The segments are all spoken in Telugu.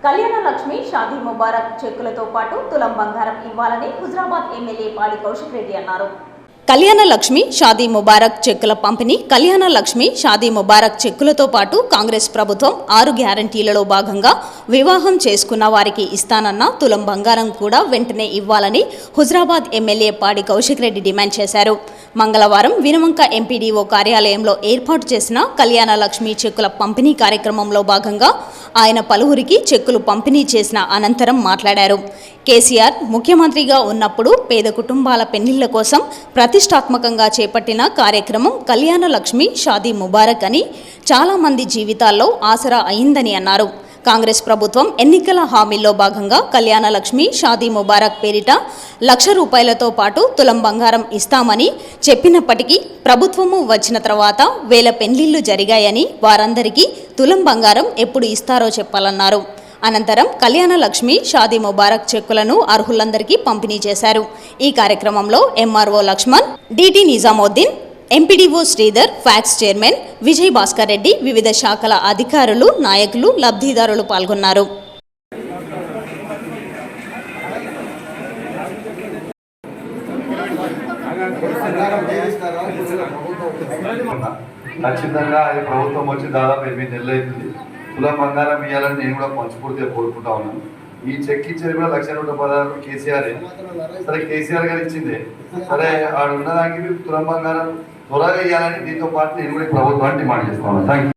కళ్యాణ లక్ష్మి షాదీ ముబారక్ చెక్కులతో పాటు తులం బంగారం ఇవ్వాలని హుజరాబాద్ ఎమ్మెల్యే పాడి కౌశిక్ రెడ్డి అన్నారు. కళ్యాణ లక్ష్మి షాదీ ముబారక్ చెక్కుల పంపిణీ. కళ్యాణ లక్ష్మి షాదీ ముబారక్ చెక్కులతో పాటు కాంగ్రెస్ ప్రభుత్వం 6 గ్యారంటీలలో భాగంగా వివాహం చేసుకున్న వారికి ఇస్తానన్న తులం బంగారం కూడా వెంటనే ఇవ్వాలని హుజరాబాద్ ఎమ్మెల్యే పాడి కౌశిక్ రెడ్డి డిమాండ్ చేశారు. మంగళవారం వినుమంక ఎంపీడీఓ కార్యాలయంలో ఏర్పాటు చేసిన కళ్యాణ లక్ష్మి చెక్కుల పంపిణీ కార్యక్రమంలో భాగంగా ఆయన పలువురికి చెక్కులు పంపిణీ చేసిన అనంతరం మాట్లాడారు. కేసీఆర్ ముఖ్యమంత్రిగా ఉన్నప్పుడు పేద కుటుంబాల పెళ్లిళ్ల కోసం ప్రతిష్టాత్మకంగా చేపట్టిన కార్యక్రమం కళ్యాణ లక్ష్మి షాదీ ముబారక్ అని చాలామంది జీవితాల్లో ఆసరా అయిందని అన్నారు. కాంగ్రెస్ ప్రభుత్వం ఎన్నికల హామీల్లో భాగంగా కళ్యాణ లక్ష్మి షాదీ ముబారక్ పేరిట ₹1,00,000తో పాటు తులం బంగారం ఇస్తామని చెప్పినప్పటికీ ప్రభుత్వము వచ్చిన తర్వాత వేల పెళ్లిళ్లు జరిగాయని వారందరికీ తులం బంగారం ఎప్పుడు ఇస్తారో చెప్పాలన్నారు. అనంతరం కళ్యాణ లక్ష్మి షాదీ ముబారక్ చెక్కులను అర్హులందరికీ పంపిణీ చేశారు. ఈ కార్యక్రమంలో MRO Lakshman, DT Nizamuddin, MPDO Sridhar, PACS chairman Vijay Bhaskar Reddy, వివిధ శాఖల అధికారులు, నాయకులు, లబ్ధిదారులు పాల్గొన్నారు. ఖచ్చితంగా అది ప్రభుత్వం వచ్చి దాదాపు 8 నెలలు అవుతుంది. తులం బంగారం ఇవ్వాలని నేను కూడా పంచుకూర్తిగా కోరుకుంటా ఉన్నాను. ఈ చెక్ ఇచ్చేది కూడా ₹1,16,000 కేసీఆర్. సరే కేసీఆర్ గారు ఇచ్చిందే, సరే ఆడు ఉన్నదానికి తులం బంగారం త్వరగా ఇవ్వాలని దీంతో పాటు నేను కూడా ప్రభుత్వాన్ని డిమాండ్ చేస్తా ఉన్నాను. థ్యాంక్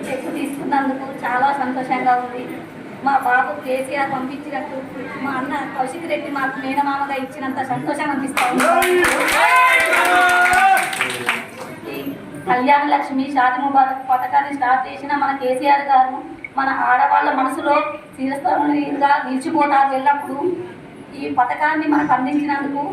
చెక్ తీసుకున్నందుకు చాలా సంతోషంగా ఉంది. మా బాబు కేసీఆర్ పంపించినట్టు మా అన్న కౌశిక్ రెడ్డి మాకు మేనమామగా ఇచ్చినంత సంతోషం అనిపిస్తాము. ఈ కళ్యాణ లక్ష్మి షాదీ ముబారక్ పథకాన్ని స్టార్ట్ చేసిన మన కేసీఆర్ గారు మన ఆడవాళ్ళ మనసులో చిరస్థాయిగా నిలిచిపోతారు ఎల్లప్పుడు. ఈ పథకాన్ని మనకు అందించినందుకు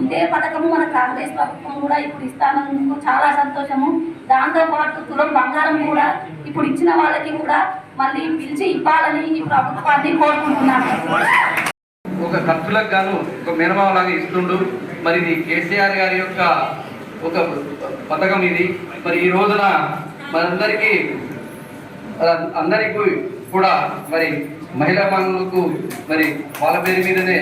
ఇదే పథకము మన కాంగ్రెస్ ప్రభుత్వం కూడా ఇప్పుడు ఇస్తానందుకు చాలా సంతోషము. దాంతోపాటు తులం బంగారం కూడా ఇప్పుడు ఇచ్చిన వాళ్ళకి కూడా మళ్ళీ పిలిచి ఇవ్వాలని ఈ ప్రభుత్వాన్ని కోరుకుంటున్నాను. ఒక ఖర్చులకు గాను ఒక మేనమావలాగా ఇస్తుండు. మరి ఇది కేసీఆర్ గారి యొక్క ఒక పథకం ఇది. మరి ఈ రోజున మనందరికీ కూడా మరి మహిళా మనులకు మరి వాళ్ళ పేరు మీదనే